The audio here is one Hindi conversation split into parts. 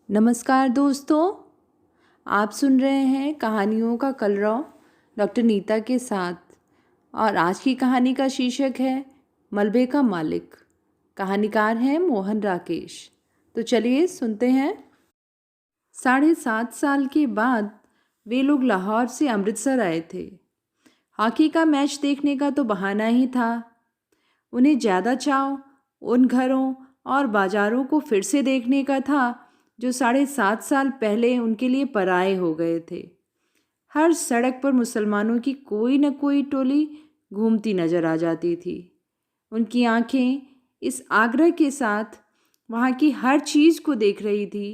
नमस्कार दोस्तों, आप सुन रहे हैं कहानियों का कलरव डॉक्टर नीता के साथ। और आज की कहानी का शीर्षक है मलबे का मालिक। कहानीकार हैं मोहन राकेश। तो चलिए सुनते हैं। 7.5 साल के बाद वे लोग लाहौर से अमृतसर आए थे। हॉकी का मैच देखने का तो बहाना ही था। उन्हें ज़्यादा चाव उन घरों और बाज़ारों को फिर से देखने का था जो 7.5 साल पहले उनके लिए पराए हो गए थे। हर सड़क पर मुसलमानों की कोई न कोई टोली घूमती नजर आ जाती थी। उनकी आंखें इस आग्रह के साथ वहाँ की हर चीज़ को देख रही थी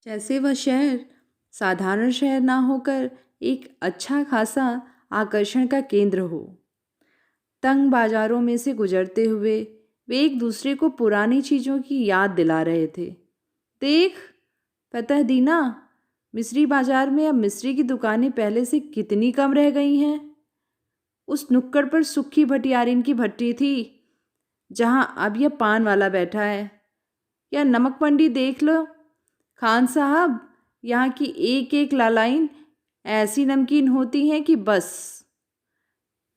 जैसे वह शहर साधारण शहर ना होकर एक अच्छा खासा आकर्षण का केंद्र हो। तंग बाजारों में से गुजरते हुए वे एक दूसरे को पुरानी चीज़ों की याद दिला रहे थे। देख, पता है दीना, मिस्री बाजार में अब मिस्री की दुकानें पहले से कितनी कम रह गई हैं। उस नुक्कड़ पर सुक्खी भटियारिन की भट्टी थी जहां अब यह पान वाला बैठा है। या नमक मंडी देख लो खान साहब, यहाँ की एक एक लालाइन ऐसी नमकीन होती हैं कि बस।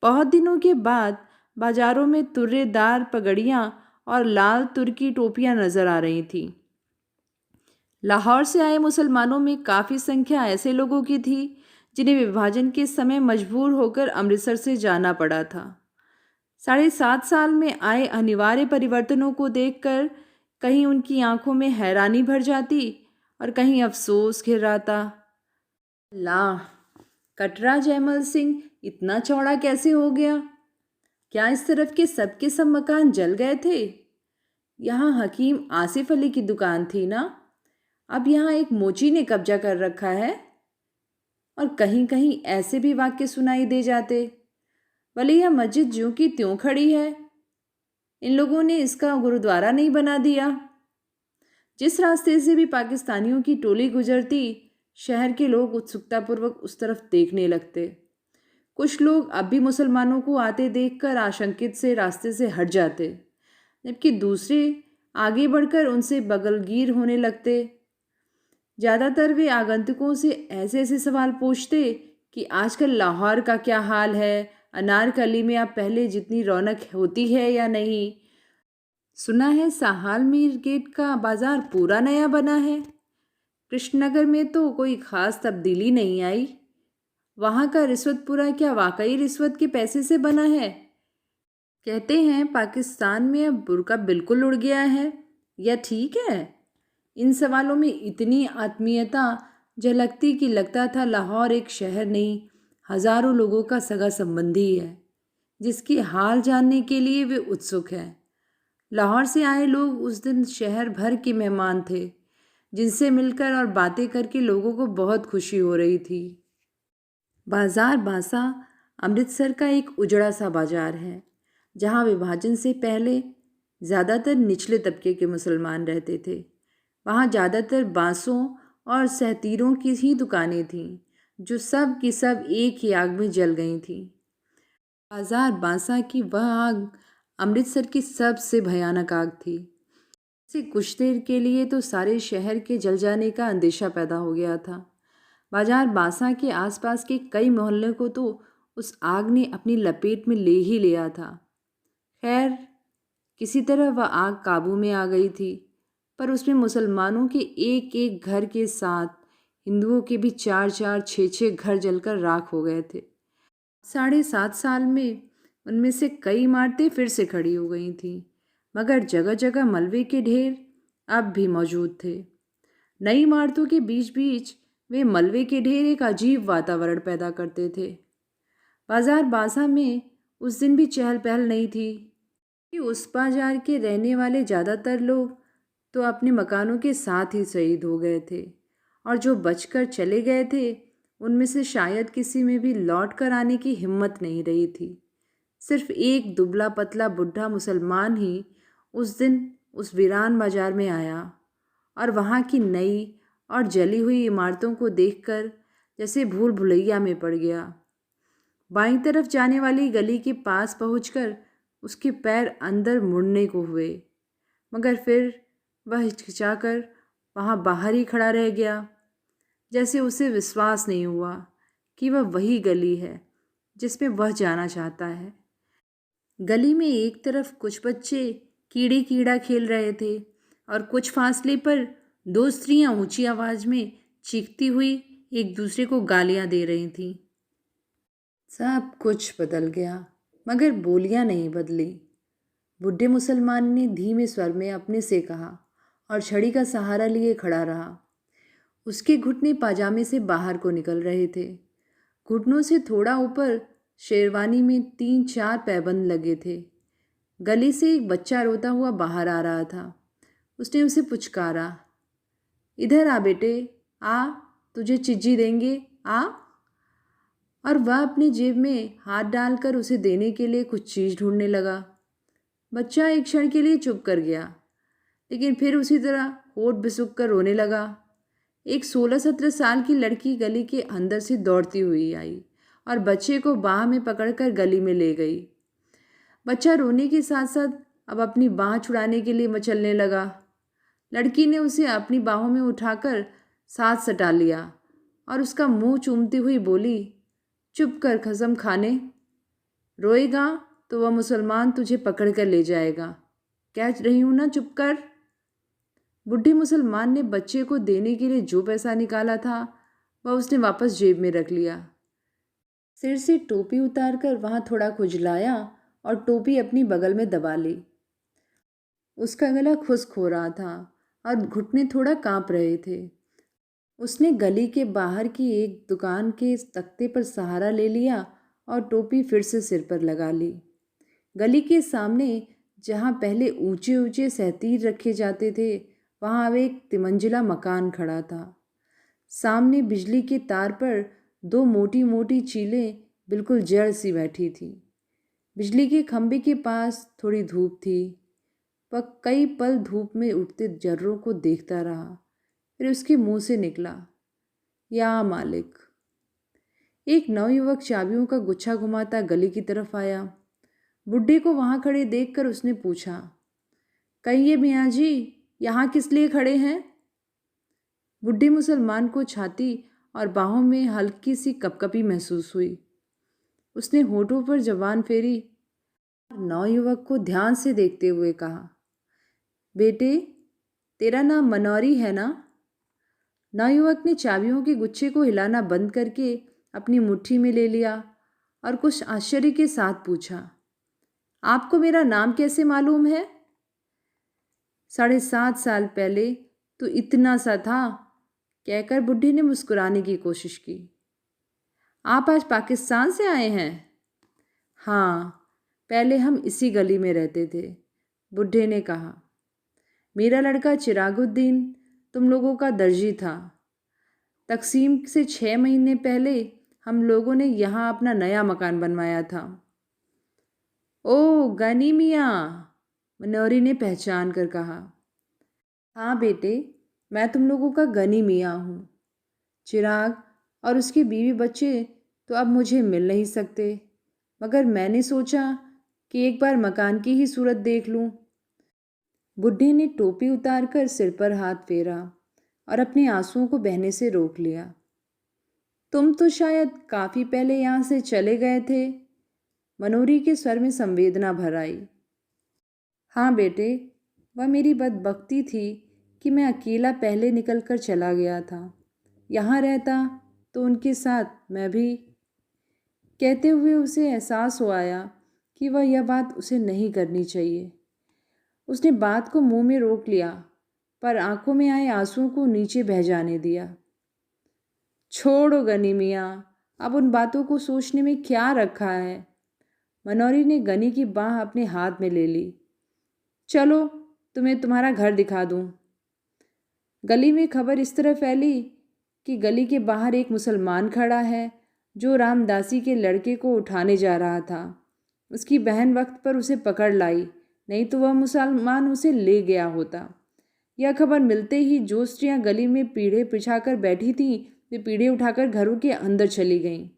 बहुत दिनों के बाद बाजारों में तुर्रेदार पगड़ियाँ और लाल तुर्की टोपियाँ नजर आ रही थीं। लाहौर से आए मुसलमानों में काफ़ी संख्या ऐसे लोगों की थी जिन्हें विभाजन के समय मजबूर होकर अमृतसर से जाना पड़ा था। 7.5 साल में आए अनिवार्य परिवर्तनों को देखकर कहीं उनकी आंखों में हैरानी भर जाती और कहीं अफसोस घिर आता। ला, कटरा जयमल सिंह इतना चौड़ा कैसे हो गया? क्या इस तरफ के सबके सब मकान जल गए थे? यहाँ हकीम आसिफ अली की दुकान थी ना, अब यहाँ एक मोची ने कब्जा कर रखा है। और कहीं कहीं ऐसे भी वाक्य सुनाई दे जाते, भले यह मस्जिद ज्यों की त्यों खड़ी है, इन लोगों ने इसका गुरुद्वारा नहीं बना दिया। जिस रास्ते से भी पाकिस्तानियों की टोली गुजरती, शहर के लोग उत्सुकतापूर्वक उस तरफ देखने लगते। कुछ लोग अब भी मुसलमानों को आते देखकर आशंकित से रास्ते से हट जाते, जबकि दूसरे आगे बढ़कर उनसे बगलगीर होने लगते। ज़्यादातर वे आगंतुकों से ऐसे ऐसे सवाल पूछते कि आजकल लाहौर का क्या हाल है, अनारकली में अब पहले जितनी रौनक होती है या नहीं। सुना है साहाल मीर गेट का बाज़ार पूरा नया बना है। कृष्णनगर में तो कोई ख़ास तब्दीली नहीं आई। वहाँ का रिश्वतपुरा क्या वाकई रिश्वत के पैसे से बना है? कहते हैं पाकिस्तान में अब बुर्का बिल्कुल उड़ गया है। यह ठीक है? इन सवालों में इतनी आत्मीयता झलकती कि लगता था लाहौर एक शहर नहीं, हजारों लोगों का सगा संबंधी है जिसकी हाल जानने के लिए वे उत्सुक हैं। लाहौर से आए लोग उस दिन शहर भर के मेहमान थे जिनसे मिलकर और बातें करके लोगों को बहुत खुशी हो रही थी। बाजार बासा अमृतसर का एक उजड़ा सा बाजार है जहाँ विभाजन से पहले ज़्यादातर निचले तबके के मुसलमान रहते थे। वहाँ ज़्यादातर बांसों और सहतीरों की ही दुकानें थीं जो सब की सब एक ही आग में जल गई थीं। बाजार बांसा की वह आग अमृतसर की सबसे भयानक आग थी। से कुछ देर के लिए तो सारे शहर के जल जाने का अंदेशा पैदा हो गया था। बाजार बांसा के आसपास के कई मोहल्लों को तो उस आग ने अपनी लपेट में ले ही लिया था। खैर, किसी तरह वह आग काबू में आ गई थी, पर उसमें मुसलमानों के एक एक घर के साथ हिंदुओं के भी 4-4, 6-6 घर जलकर राख हो गए थे। 7.5 साल में उनमें से कई इमारतें फिर से खड़ी हो गई थीं, मगर जगह जगह मलबे के ढेर अब भी मौजूद थे। नई इमारतों के बीच बीच वे मलबे के ढेर एक अजीब वातावरण पैदा करते थे। बाजार बासा में उस दिन भी चहल पहल नहीं थी कि उस बाजार के रहने वाले ज़्यादातर लोग तो अपने मकानों के साथ ही शहीद हो गए थे, और जो बचकर चले गए थे उनमें से शायद किसी में भी लौट कर आने की हिम्मत नहीं रही थी। सिर्फ एक दुबला पतला बुढ़ा मुसलमान ही उस दिन उस वीरान बाजार में आया और वहाँ की नई और जली हुई इमारतों को देखकर जैसे भूल भुलैया में पड़ गया। बाईं तरफ जाने वाली गली के पास पहुंचकर उसके पैर अंदर मुड़ने को हुए, मगर फिर वह हिचकिचाकर वहाँ बाहर ही खड़ा रह गया, जैसे उसे विश्वास नहीं हुआ कि वह वही गली है जिसमें वह जाना चाहता है। गली में एक तरफ कुछ बच्चे कीड़े कीड़ा खेल रहे थे और कुछ फासले पर दो स्त्रियां ऊंची आवाज में चीखती हुई एक दूसरे को गालियां दे रही थीं। सब कुछ बदल गया, मगर बोलियां नहीं बदली। बुढ़े मुसलमान ने धीमे स्वर में अपने से कहा और छड़ी का सहारा लिए खड़ा रहा। उसके घुटने पाजामे से बाहर को निकल रहे थे। घुटनों से थोड़ा ऊपर शेरवानी में 3-4 पैबंद लगे थे। गली से एक बच्चा रोता हुआ बाहर आ रहा था। उसने उसे पुचकारा, इधर आ बेटे, आ, तुझे चिज्जी देंगे, आ। और वह अपनी जेब में हाथ डालकर उसे देने के लिए कुछ चीज़ ढूंढने लगा। बच्चा एक क्षण के लिए चुप कर गया, लेकिन फिर उसी तरह होठ बिसुक कर रोने लगा। एक 16-17 साल की लड़की गली के अंदर से दौड़ती हुई आई और बच्चे को बाह में पकड़कर गली में ले गई। बच्चा रोने के साथ साथ अब अपनी बाह छुड़ाने के लिए मचलने लगा। लड़की ने उसे अपनी बाहों में उठाकर साथ सटा लिया और उसका मुंह चूमती हुई बोली, चुप कर कसम खाने, रोएगा तो वह मुसलमान तुझे पकड़ कर ले जाएगा। कह रही हूं ना, चुप कर। बुढ़े मुसलमान ने बच्चे को देने के लिए जो पैसा निकाला था वह उसने वापस जेब में रख लिया। सिर से टोपी उतारकर वहां थोड़ा खुजलाया और टोपी अपनी बगल में दबा ली। उसका गला खुश्क हो रहा था और घुटने थोड़ा कांप रहे थे। उसने गली के बाहर की एक दुकान के तख्ते पर सहारा ले लिया और टोपी फिर से सिर पर लगा ली। गली के सामने जहाँ पहले ऊंचे ऊंचे सहतीर रखे जाते थे, वहाँ अब एक तिमंजिला मकान खड़ा था। सामने बिजली के तार पर दो मोटी मोटी चीलें बिल्कुल जड़ सी बैठी थी। बिजली के खंभे के पास थोड़ी धूप थी। वह कई पल धूप में उठते जर्रों को देखता रहा, फिर उसके मुंह से निकला, या मालिक। एक नवयुवक चाबियों का गुच्छा घुमाता गली की तरफ आया। बुढ़े को वहां खड़े देखकर उसने पूछा, कहिए मियाँ जी, यहाँ किस लिए खड़े हैं? बुढ़े मुसलमान को छाती और बाहों में हल्की सी कपकपी महसूस हुई। उसने होठों पर जबान फेरी, नवयुवक को ध्यान से देखते हुए कहा, बेटे, तेरा नाम मनौरी है ना? नवयुवक ने चाबियों के गुच्छे को हिलाना बंद करके अपनी मुट्ठी में ले लिया और कुछ आश्चर्य के साथ पूछा, आपको मेरा नाम कैसे मालूम है? 7.5 साल पहले तो इतना सा था, कहकर बुढ़ी ने मुस्कुराने की कोशिश की। आप आज पाकिस्तान से आए हैं? हाँ, पहले हम इसी गली में रहते थे, बुढ़े ने कहा। मेरा लड़का चिरागुद्दीन तुम लोगों का दर्जी था। तकसीम से 6 महीने पहले हम लोगों ने यहाँ अपना नया मकान बनवाया था। ओ गनी मियाँ, मनौरी ने पहचान कर कहा। हाँ बेटे, मैं तुम लोगों का गनी मियाँ हूँ। चिराग और उसके बीवी बच्चे तो अब मुझे मिल नहीं सकते, मगर मैंने सोचा कि एक बार मकान की ही सूरत देख लूँ। बुढ़े ने टोपी उतारकर सिर पर हाथ फेरा और अपने आंसुओं को बहने से रोक लिया। तुम तो शायद काफ़ी पहले यहाँ से चले गए थे, मनोरी के स्वर में संवेदना भर आई। हाँ बेटे, वह मेरी बदबख्ती थी कि मैं अकेला पहले निकलकर चला गया था। यहाँ रहता तो उनके साथ मैं भी। कहते हुए उसे एहसास हो आया कि वह यह बात उसे नहीं करनी चाहिए। उसने बात को मुंह में रोक लिया, पर आंखों में आए आंसुओं को नीचे बह जाने दिया। छोड़ो गनी मियाँ, अब उन बातों को सोचने में क्या रखा है। मनौरी ने गनी की बाह अपने हाथ में ले ली। चलो, तुम्हें तुम्हारा घर दिखा दूँ। गली में खबर इस तरह फैली कि गली के बाहर एक मुसलमान खड़ा है जो रामदासी के लड़के को उठाने जा रहा था। उसकी बहन वक्त पर उसे पकड़ लाई, नहीं तो वह मुसलमान उसे ले गया होता। यह खबर मिलते ही जो स्त्रियां गली में पीढ़े बिछाकर बैठी थीं, वे पीढ़े उठाकर घरों के अंदर चली गईं।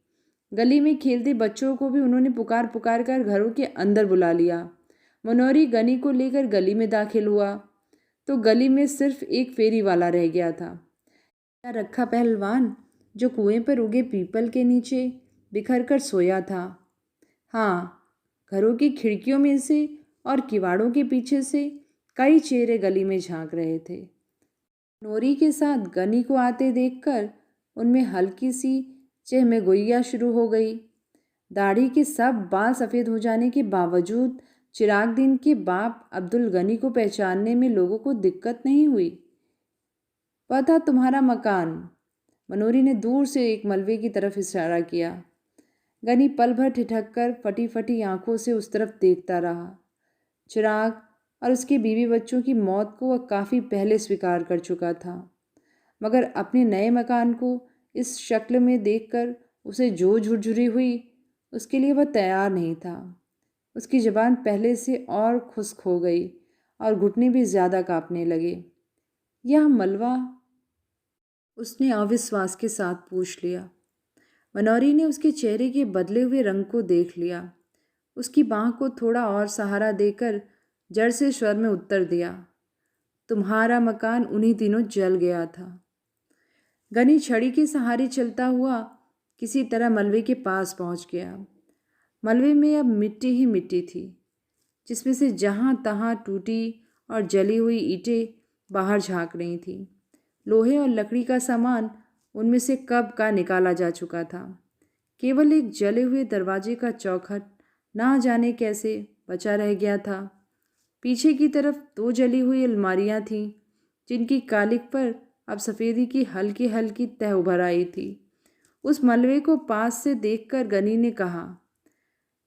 गली में खेलते बच्चों को भी उन्होंने पुकार पुकार कर घरों के अंदर बुला लिया। मनौरी गनी को लेकर गली में दाखिल हुआ। तो गली में सिर्फ एक फेरी वाला रह गया था। क्या रखा पहलवान जो कुएं पर उगे पीपल के नीचे बिखर कर सोया था। हाँ, घरों की खिड़कियों में से और किवाड़ों के पीछे से कई चेहरे गली में झांक रहे थे। नोरी के साथ गनी को आते देखकर उनमें हल्की सी चहमगोइयाँ शुरू हो गई। दाढ़ी के सब बाल सफ़ेद हो जाने के बावजूद चिरागदीन के बाप अब्दुल गनी को पहचानने में लोगों को दिक्कत नहीं हुई। वह था तुम्हारा मकान। मनोरी ने दूर से एक मलबे की तरफ इशारा किया। गनी पल भर ठिठक कर फटी फटी आंखों से उस तरफ देखता रहा। चिराग और उसके बीवी बच्चों की मौत को वह काफ़ी पहले स्वीकार कर चुका था, मगर अपने नए मकान को इस शक्ल में देखकर उसे जो झुरझुरी हुई उसके लिए वह तैयार नहीं था। उसकी ज़बान पहले से और खुश्क हो गई और घुटने भी ज़्यादा कांपने लगे। यह मलबा? उसने अविश्वास के साथ पूछ लिया। मनोरी ने उसके चेहरे के बदले हुए रंग को देख लिया। उसकी बाँह को थोड़ा और सहारा देकर जड़ से स्वर में उत्तर दिया, तुम्हारा मकान उन्हीं दिनों जल गया था। गनी छड़ी के सहारे चलता हुआ किसी तरह मलबे के पास पहुंच गया। मलबे में अब मिट्टी ही मिट्टी थी, जिसमें से जहां तहां टूटी और जली हुई ईंटें बाहर झांक रही थीं। लोहे और लकड़ी का सामान उनमें से कब का निकाला जा चुका था। केवल एक जले हुए दरवाजे का चौखट ना जाने कैसे बचा रह गया था। पीछे की तरफ 2 जली हुई अलमारियां थीं, जिनकी कालिक पर अब सफ़ेदी की हल्की हल्की तह उभर आई थी। उस मलबे को पास से देखकर गनी ने कहा,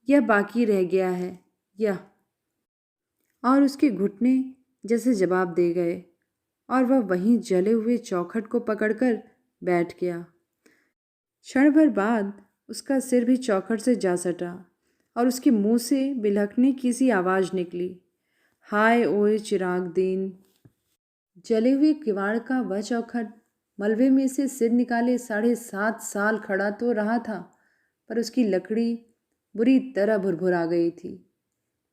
यह बाकी रह गया है, यह। और उसके घुटने जैसे जवाब दे गए और वह वहीं जले हुए चौखट को पकड़कर बैठ गया। क्षण भर बाद उसका सिर भी चौखट से जा सटा और उसके मुंह से बिलखने की सी आवाज़ निकली, हाय ओए चिरागदीन। जले हुए किवाड़ का वह चौखट मलबे में से सिर निकाले 7.5 साल खड़ा तो रहा था, पर उसकी लकड़ी बुरी तरह भुरभुरा गई थी।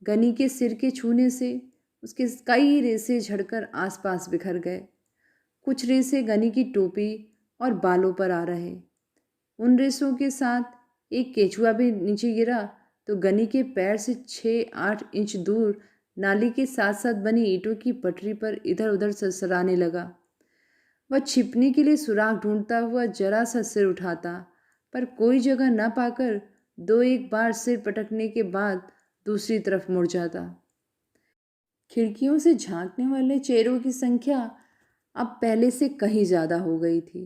गनी के सिर के छूने से उसके कई रेसे झड़कर आसपास बिखर गए। कुछ रेसे गनी की टोपी और बालों पर आ रहे। उन रेसों के साथ एक केचुआ भी नीचे गिरा तो गनी के पैर से 6-8 इंच दूर नाली के साथ साथ बनी ईंटों की पटरी पर इधर उधर सरसराने लगा। वह छिपने के लिए सुराख ढूंढता हुआ जरा सा सिर उठाता, पर कोई जगह न पाकर 2-1 बार सिर पटकने के बाद दूसरी तरफ मुड़ जाता। खिड़कियों से झांकने वाले चेहरों की संख्या अब पहले से कहीं ज़्यादा हो गई थी।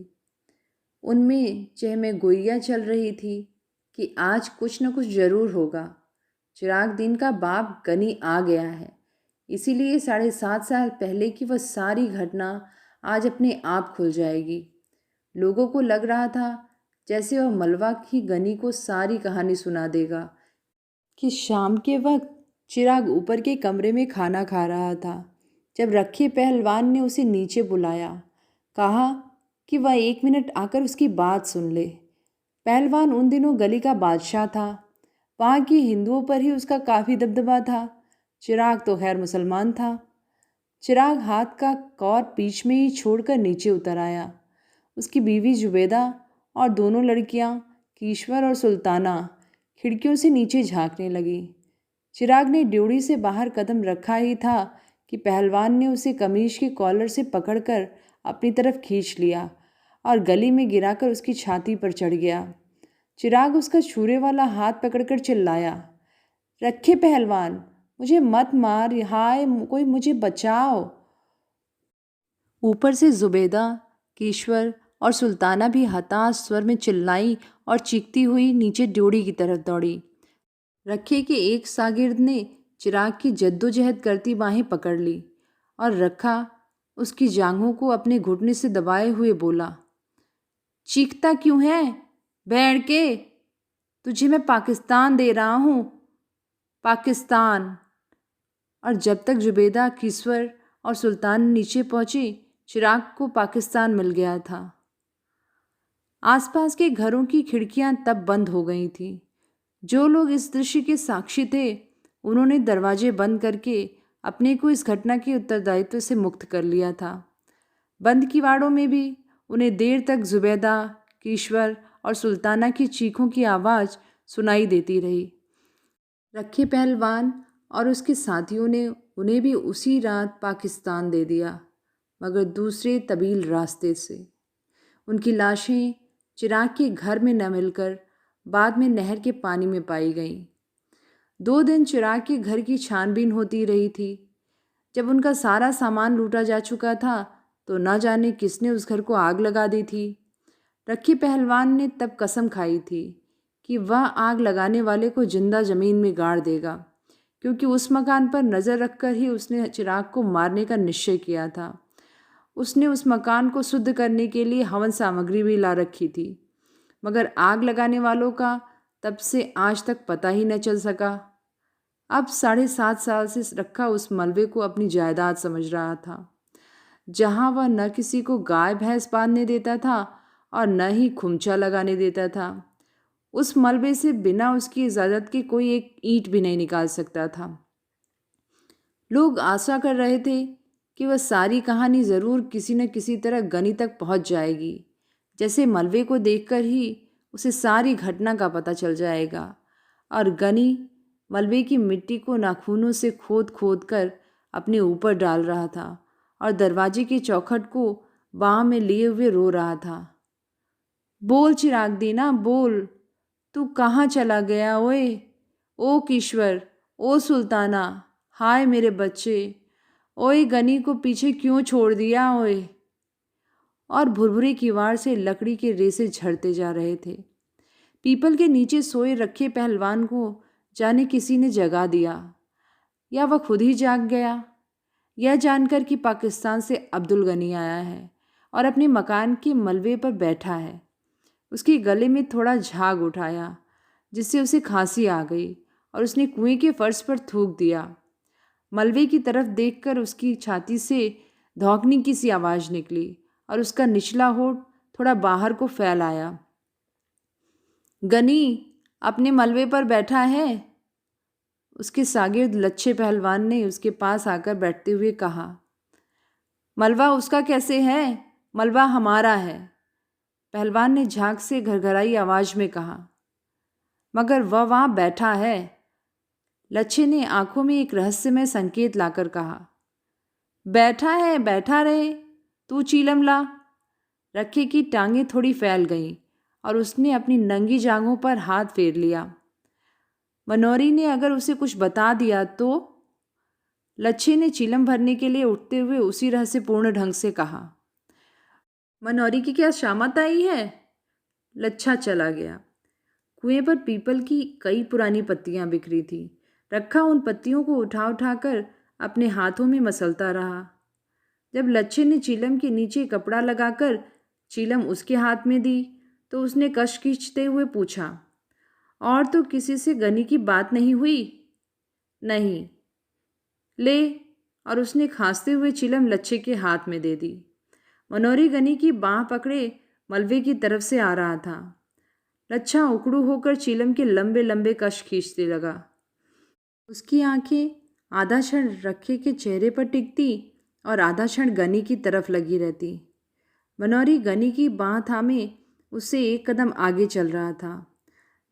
उनमें चहमगोइयाँ चल रही थी कि आज कुछ न कुछ जरूर होगा। चिरागदीन का बाप गनी आ गया है, इसीलिए 7.5 साल पहले की वह सारी घटना आज अपने आप खुल जाएगी। लोगों को लग रहा था जैसे वह मलबा ही गनी को सारी कहानी सुना देगा कि शाम के वक्त चिराग ऊपर के कमरे में खाना खा रहा था, जब रखे पहलवान ने उसे नीचे बुलाया। कहा कि वह 1 मिनट आकर उसकी बात सुन ले। पहलवान उन दिनों गली का बादशाह था। वहाँ की हिंदुओं पर ही उसका काफ़ी दबदबा था। चिराग तो खैर मुसलमान था। चिराग हाथ का कौर बीच में ही छोड़कर नीचे उतर आया। उसकी बीवी जुबैदा और दोनों लड़कियां कीश्वर और सुल्ताना खिड़कियों से नीचे झांकने लगी। चिराग ने ड्योढ़ी से बाहर कदम रखा ही था कि पहलवान ने उसे कमीज के कॉलर से पकड़कर अपनी तरफ खींच लिया और गली में गिराकर उसकी छाती पर चढ़ गया। चिराग उसका छुरे वाला हाथ पकड़कर चिल्लाया, रखे पहलवान, मुझे मत मार, हाय कोई मुझे बचाओ। ऊपर से जुबैदा, कीश्वर और सुल्ताना भी हताश स्वर में चिल्लाई और चीखती हुई नीचे ड्योढ़ी की तरफ दौड़ी। रखे के एक शागिर्द ने चिराग की जद्दोजहद करती बाहें पकड़ ली और रखा उसकी जांघों को अपने घुटने से दबाए हुए बोला, चीखता क्यों है बैठ के? तुझे मैं पाकिस्तान दे रहा हूँ, पाकिस्तान। और जब तक जुबैदा, कीश्वर और सुल्तान नीचे पहुंची, चिराग को पाकिस्तान मिल गया था। आसपास के घरों की खिड़कियां तब बंद हो गई थीं। जो लोग इस दृश्य के साक्षी थे, उन्होंने दरवाजे बंद करके अपने को इस घटना के उत्तरदायित्व से मुक्त कर लिया था। बंद किवाड़ों में भी उन्हें देर तक जुबैदा, ईश्वर और सुल्ताना की चीखों की आवाज़ सुनाई देती रही। रखे पहलवान और उसके साथियों ने उन्हें भी उसी रात पाकिस्तान दे दिया, मगर दूसरे तबील रास्ते से। उनकी लाशें चिराग के घर में न मिलकर बाद में नहर के पानी में पाई गईं। 2 दिन चिराग के घर की छानबीन होती रही थी। जब उनका सारा सामान लूटा जा चुका था तो न जाने किसने उस घर को आग लगा दी थी। रखी पहलवान ने तब कसम खाई थी कि वह आग लगाने वाले को जिंदा ज़मीन में गाड़ देगा, क्योंकि उस मकान पर नज़र रखकर ही उसने चिराग को मारने का निश्चय किया था। उसने उस मकान को शुद्ध करने के लिए हवन सामग्री भी ला रखी थी, मगर आग लगाने वालों का तब से आज तक पता ही न चल सका। अब 7.5 साल से रखा उस मलबे को अपनी जायदाद समझ रहा था, जहाँ वह न किसी को गाय भैंस बांधने देता था और न ही खुमचा लगाने देता था। उस मलबे से बिना उसकी इजाज़त के कोई एक ईंट भी नहीं निकाल सकता था। लोग आशा कर रहे थे कि वह सारी कहानी ज़रूर किसी न किसी तरह गनी तक पहुंच जाएगी, जैसे मलबे को देखकर ही उसे सारी घटना का पता चल जाएगा। और गनी मलबे की मिट्टी को नाखूनों से खोद खोद कर अपने ऊपर डाल रहा था और दरवाजे की चौखट को बाह में लिए हुए रो रहा था। बोल चिराग दीना, बोल, तू कहाँ चला गया ओए? ओ ईश्वर, ओ सुल्ताना, हाय मेरे बच्चे, ओए गनी को पीछे क्यों छोड़ दिया ओए? और भुरभुरी किवाड़ से लकड़ी के रेसे झड़ते जा रहे थे। पीपल के नीचे सोए रखे पहलवान को जाने किसी ने जगा दिया, या वह खुद ही जाग गया। यह जानकर कि पाकिस्तान से अब्दुल गनी आया है और अपने मकान के मलबे पर बैठा है, उसके गले में थोड़ा झाग उठाया, जिससे उसे खांसी आ गई और उसने कुएं के फर्श पर थूक दिया। मलबे की तरफ देखकर उसकी छाती से धौंकने की सी आवाज़ निकली और उसका निचला होठ थोड़ा बाहर को फैल आया। गनी अपने मलबे पर बैठा है? उसके शागिर्द लच्छे पहलवान ने उसके पास आकर बैठते हुए कहा। मलबा उसका कैसे है? मलबा हमारा है, पहलवान ने झाग से घरघराई आवाज़ में कहा। मगर वह वहाँ बैठा है, लच्छे ने आंखों में एक रहस्यमय संकेत लाकर कहा। बैठा है, बैठा रहे, तू चीलम ला। रखे की टांगें थोड़ी फैल गईं और उसने अपनी नंगी जांघों पर हाथ फेर लिया। मनोरी ने अगर उसे कुछ बता दिया तो? लच्छे ने चीलम भरने के लिए उठते हुए उसी रहस्यपूर्ण ढंग से कहा। मनोरी की क्या शामत आई है? लच्छा चला गया। कुएं पर पीपल की कई पुरानी पत्तियां बिखरी थी। रखा उन पत्तियों को उठा उठाकर अपने हाथों में मसलता रहा। जब लच्छे ने चीलम के नीचे कपड़ा लगाकर चीलम उसके हाथ में दी तो उसने कश खींचते हुए पूछा, और तो किसी से गनी की बात नहीं हुई? नहीं। ले, और उसने खांसते हुए चिलम लच्छे के हाथ में दे दी। मनोरी गनी की बाह पकड़े मलबे की तरफ से आ रहा था। लच्छा उकड़ू होकर चिलम के लंबे लंबे कश खींचते लगा। उसकी आंखें आधा क्षण रखे के चेहरे पर टिकती और आधा क्षण गनी की तरफ लगी रहती। मनोरी गनी की बाह थामे उससे एक कदम आगे चल रहा था,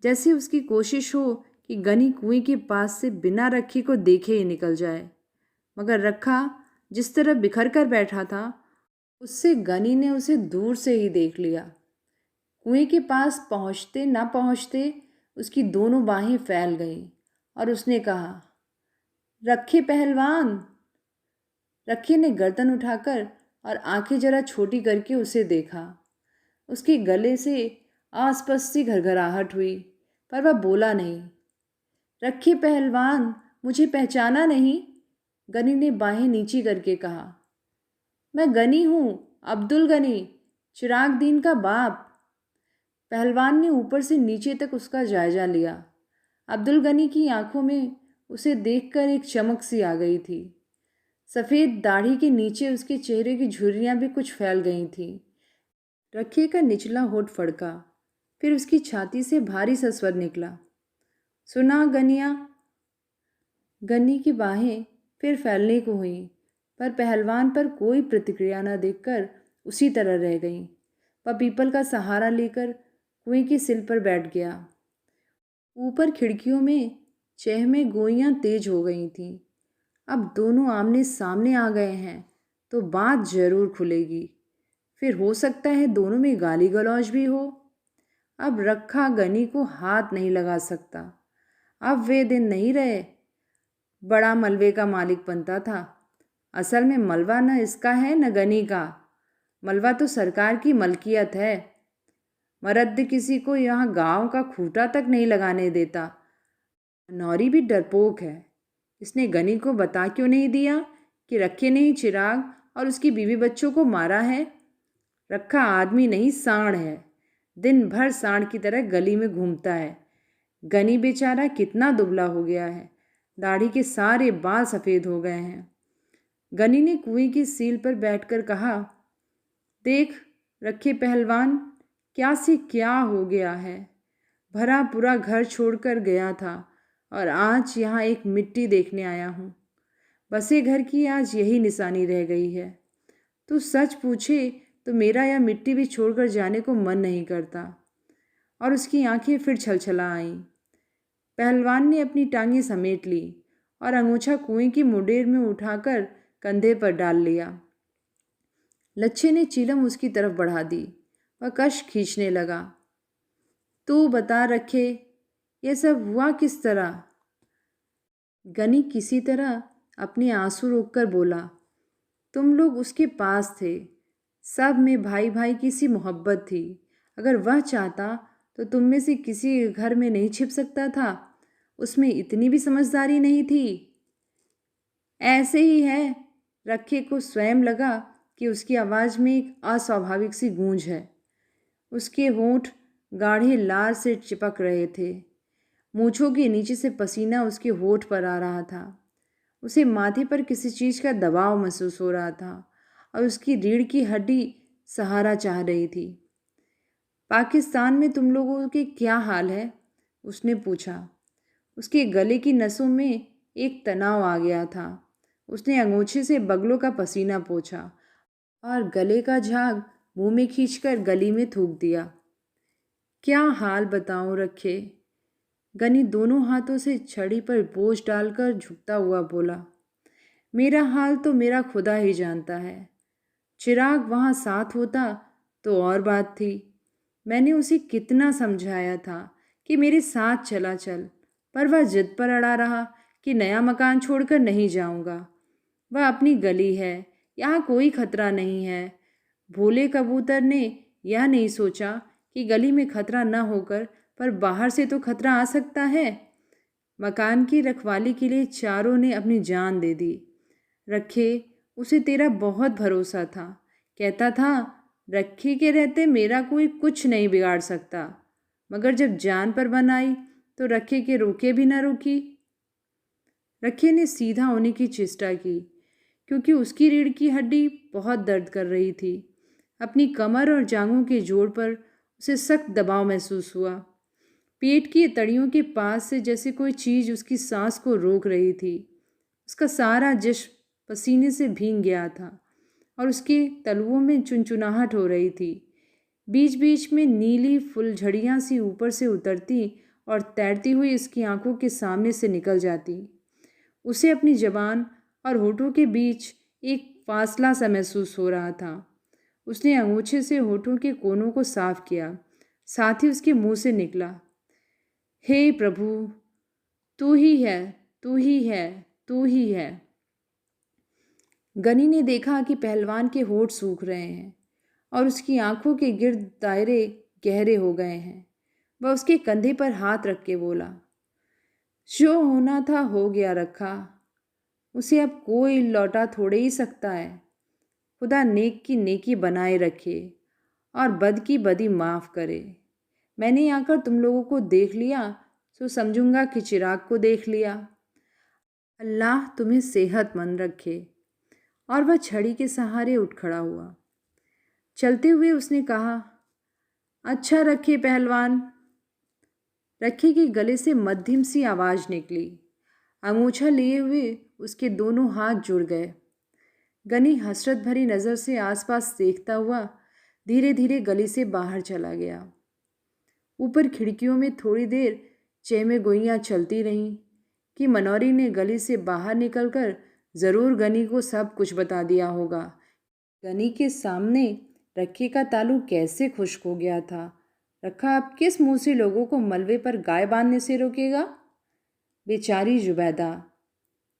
जैसे उसकी कोशिश हो कि गनी कुएं के पास से बिना रखे को देखे ही निकल जाए। मगर रखा जिस तरह बिखर कर बैठा था, उससे गनी ने उसे दूर से ही देख लिया। कुएं के पास पहुंचते न पहुंचते उसकी दोनों बाहें फैल गईं और उसने कहा, रखे पहलवान। रखे ने गर्दन उठाकर और आंखें जरा छोटी करके उसे देखा। उसके गले से आसपास सी घरघराहट हुई, पर वह बोला नहीं। रखे पहलवान, मुझे पहचाना नहीं? गनी ने बाहें नीची करके कहा। मैं गनी हूँ, अब्दुल गनी, चिराग दीन का बाप। पहलवान ने ऊपर से नीचे तक उसका जायजा लिया। अब्दुल गनी की आंखों में उसे देखकर एक चमक सी आ गई थी। सफ़ेद दाढ़ी के नीचे उसके चेहरे की झुर्रियाँ भी कुछ फैल गई थीं। रखे का निचला होठ फड़का, फिर उसकी छाती से भारी सा स्वर निकला, सुना गनिया? गनी की बाहें फिर फैलने को हुई, पर पहलवान पर कोई प्रतिक्रिया न देखकर उसी तरह रह गईं। वह पीपल का सहारा लेकर कुएं की सिल पर बैठ गया। ऊपर खिड़कियों में चहमें गोइयां तेज हो गई थीं। अब दोनों आमने सामने आ गए हैं तो बात जरूर खुलेगी। फिर हो सकता है दोनों में गाली गलौज भी हो। अब रखा गनी को हाथ नहीं लगा सकता। अब वे दिन नहीं रहे। बड़ा मलबे का मालिक बनता था। असल में मलबा न इसका है न गनी का। मलबा तो सरकार की मलकियत है। मरद किसी को यहाँ गांव का खूंटा तक नहीं लगाने देता। नौरी भी डरपोक है। इसने गनी को बता क्यों नहीं दिया कि रखे ने ही चिराग और उसकी बीवी बच्चों को मारा है। रखा आदमी नहीं सांड है। दिन भर सांड की तरह गली में घूमता है। गनी बेचारा कितना दुबला हो गया है। दाढ़ी के सारे बाल सफ़ेद हो गए हैं। गनी ने कुएं की सील पर बैठकर कहा, देख रखे पहलवान, क्या से क्या हो गया है। भरा पूरा घर छोड़कर गया था और आज यहाँ एक मिट्टी देखने आया हूँ। बसे घर की आज यही निशानी रह गई है। तू सच पूछे तो मेरा यह मिट्टी भी छोड़कर जाने को मन नहीं करता। और उसकी आंखें फिर छलछला आईं। पहलवान ने अपनी टांगें समेट ली और अंगोछा कुएं की मुंडेर में उठाकर कंधे पर डाल लिया। लच्छे ने चीलम उसकी तरफ बढ़ा दी। वह कश खींचने लगा। तू बता रखे, यह सब हुआ किस तरह? गनी किसी तरह अपने आंसू रोककर बोला, तुम लोग उसके पास थे। सब में भाई भाई की सी मोहब्बत थी। अगर वह चाहता तो तुम में से किसी घर में नहीं छिप सकता था। उसमें इतनी भी समझदारी नहीं थी। ऐसे ही है। रखे को स्वयं लगा कि उसकी आवाज़ में एक अस्वाभाविक सी गूंज है। उसके होंठ गाढ़े लार से चिपक रहे थे। मूंछों के नीचे से पसीना उसके होठ पर आ रहा था। उसे माथे पर किसी चीज़ का दबाव महसूस हो रहा था और उसकी रीढ़ की हड्डी सहारा चाह रही थी। पाकिस्तान में तुम लोगों के क्या हाल है? उसने पूछा। उसके गले की नसों में एक तनाव आ गया था। उसने अंगूछे से बगलों का पसीना पोंछा और गले का झाग मुंह में खींचकर गली में थूक दिया। क्या हाल बताऊं रखे? गनी दोनों हाथों से छड़ी पर बोझ डालकर झुकता हुआ बोला, मेरा हाल तो मेरा खुदा ही जानता है। चिराग वहाँ साथ होता तो और बात थी। मैंने उसे कितना समझाया था कि मेरे साथ चला चल, पर वह जिद पर अड़ा रहा कि नया मकान छोड़कर नहीं जाऊंगा। वह अपनी गली है, यहाँ कोई खतरा नहीं है। भोले कबूतर ने यह नहीं सोचा कि गली में खतरा न होकर पर बाहर से तो खतरा आ सकता है। मकान की रखवाली के लिए चारों ने अपनी जान दे दी। रखे, उसे तेरा बहुत भरोसा था। कहता था रखे के रहते मेरा कोई कुछ नहीं बिगाड़ सकता। मगर जब जान पर बन आई तो रखे के रोके भी न रुकी। रखे ने सीधा होने की चेष्टा की क्योंकि उसकी रीढ़ की हड्डी बहुत दर्द कर रही थी। अपनी कमर और जांघों के जोड़ पर उसे सख्त दबाव महसूस हुआ। पेट की तड़ियों के पास से जैसे कोई चीज़ उसकी सांस को रोक रही थी। उसका सारा जिस्म पसीने से भीग गया था और उसके तलवों में चुनचुनाहट हो रही थी। बीच बीच में नीली फुलझड़ियाँ सी ऊपर से उतरती और तैरती हुई उसकी आंखों के सामने से निकल जाती। उसे अपनी जबान और होठों के बीच एक फासला सा महसूस हो रहा था। उसने अंगूछे से होठों के कोनों को साफ किया। साथ ही उसके मुंह से निकला, हे प्रभु, तू ही है, तू ही है, तू ही है। गनी ने देखा कि पहलवान के होठ सूख रहे हैं और उसकी आंखों के गिर्द दायरे गहरे हो गए हैं। वह उसके कंधे पर हाथ रख के बोला, जो होना था हो गया रखा। उसे अब कोई लौटा थोड़े ही सकता है। खुदा नेक की नेकी बनाए रखे और बद की बदी माफ़ करे। मैंने आकर तुम लोगों को देख लिया तो समझूंगा कि चिराग को देख लिया। अल्लाह तुम्हें सेहतमंद रखे। और वह छड़ी के सहारे उठ खड़ा हुआ। चलते हुए उसने कहा, अच्छा रखे पहलवान। रखे के गले से मध्यम सी आवाज़ निकली। अंगूछा लिए हुए उसके दोनों हाथ जुड़ गए। गनी हसरत भरी नज़र से आसपास देखता हुआ धीरे धीरे गली से बाहर चला गया। ऊपर खिड़कियों में थोड़ी देर चहमेगोइयाँ चलती रहीं कि मनौरी ने गली से बाहर निकलकर ज़रूर गनी को सब कुछ बता दिया होगा। गनी के सामने रखे का तालू कैसे खुश्क हो गया था। रखा अब किस मुंह से लोगों को मलबे पर गाय बांधने से रोकेगा। बेचारी जुबैदा,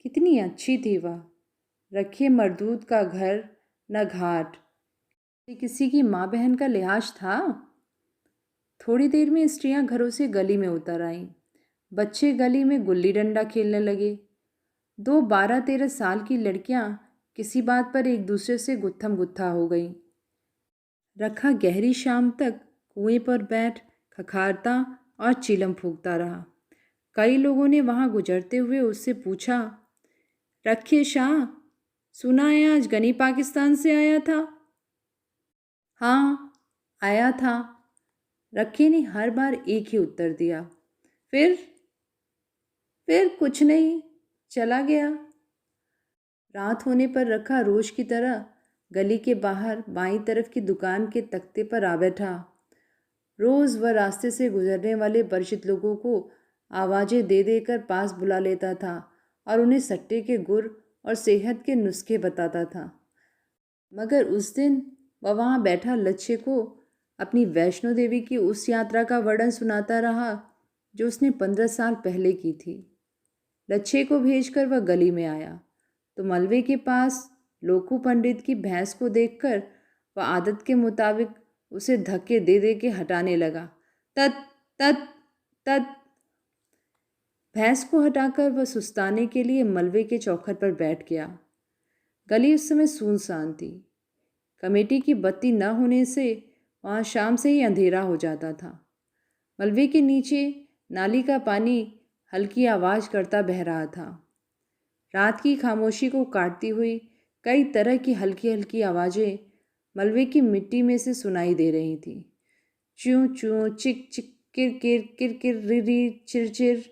कितनी अच्छी थी वह। रखे मरदूद का घर न घाट, किसी की माँ बहन का लिहाज था। थोड़ी देर में स्त्रियां घरों से गली में उतर आईं। बच्चे गली में गुल्ली डंडा खेलने लगे। 2 12-13 साल की लड़कियां किसी बात पर एक दूसरे से गुत्थम गुत्था हो गईं। रखा गहरी शाम तक कुएं पर बैठ खखारता और चिलम फूंकता रहा। कई लोगों ने वहां गुजरते हुए उससे पूछा, रखे शाह, सुना है आज गनी पाकिस्तान से आया था? हाँ, आया था। रखे ने हर बार एक ही उत्तर दिया। फिर कुछ नहीं, चला गया। रात होने पर रखा रोज की तरह गली के बाहर बाईं तरफ की दुकान के तख्ते पर आ बैठा। रोज वह रास्ते से गुजरने वाले परिचित लोगों को आवाज़ें दे देकर पास बुला लेता था और उन्हें सट्टे के गुर और सेहत के नुस्खे बताता था। मगर उस दिन वह वहाँ बैठा लच्छे को अपनी वैष्णो देवी की उस यात्रा का वर्णन सुनाता रहा जो उसने 15 साल पहले की थी। लच्छे को भेजकर वह गली में आया तो मलबे के पास लोकू पंडित की भैंस को देखकर वह आदत के मुताबिक उसे धक्के दे दे के हटाने लगा। तत तत तत। भैंस को हटाकर वह सुस्ताने के लिए मलबे के चौखट पर बैठ गया। गली उस समय सुनसान थी। कमेटी की बत्ती न होने से वहाँ शाम से ही अंधेरा हो जाता था। मलबे के नीचे नाली का पानी हल्की आवाज़ करता बह रहा था। रात की खामोशी को काटती हुई कई तरह की हल्की हल्की आवाज़ें मलबे की मिट्टी में से सुनाई दे रही थी। चूं चूं, चिक चिक, किर किर, किर किर, रिर रिर, चिर चिर।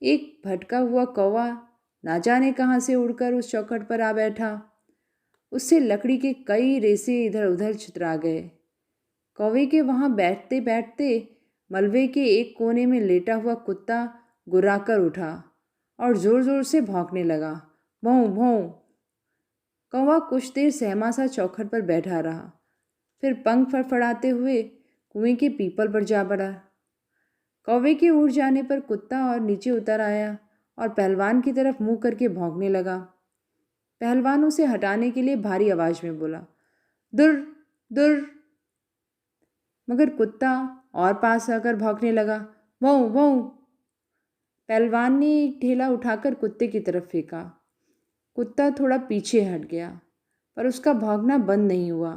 एक भटका हुआ कौवा ना जाने कहाँ से उड़कर उस चौखट पर आ बैठा। उससे लकड़ी के कई रेसे इधर उधर छितरा गए। कौवे के वहाँ बैठते बैठते मलबे के एक कोने में लेटा हुआ कुत्ता गुर्राकर उठा और ज़ोर ज़ोर से भौंकने लगा। भौं भौं। कौवा कुछ देर सहमा सा चौखट पर बैठा रहा, फिर पंख फड़फड़ाते हुए कुएं के पीपल पर जा बढ़ा। कौवे के उड़ जाने पर कुत्ता और नीचे उतर आया और पहलवान की तरफ मुंह करके भौंकने लगा। पहलवान उसे हटाने के लिए भारी आवाज में बोला, दुर दुर। मगर कुत्ता और पास आकर भौंकने लगा, भौं भौं। पहलवान ने एक ढेला उठाकर कुत्ते की तरफ फेंका। कुत्ता थोड़ा पीछे हट गया, पर उसका भौंकना बंद नहीं हुआ।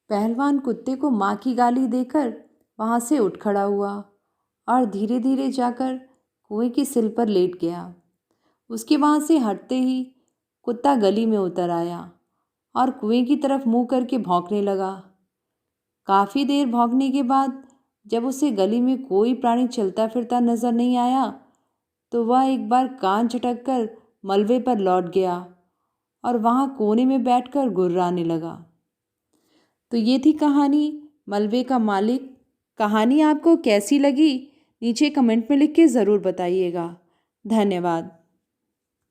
पहलवान कुत्ते को माँ की गाली देकर वहाँ से उठ खड़ा हुआ और धीरे धीरे जाकर कुएं की सिल पर लेट गया। उसके वहाँ से हटते ही कुत्ता गली में उतर आया और कुएं की तरफ मुंह करके भौंकने लगा। काफ़ी देर भौंकने के बाद जब उसे गली में कोई प्राणी चलता फिरता नजर नहीं आया तो वह एक बार कान झटक मलबे पर लौट गया और वहाँ कोने में बैठकर गुर्राने लगा। तो ये थी कहानी मलबे का मालिक। कहानी आपको कैसी लगी नीचे कमेंट में लिख के ज़रूर बताइएगा। धन्यवाद।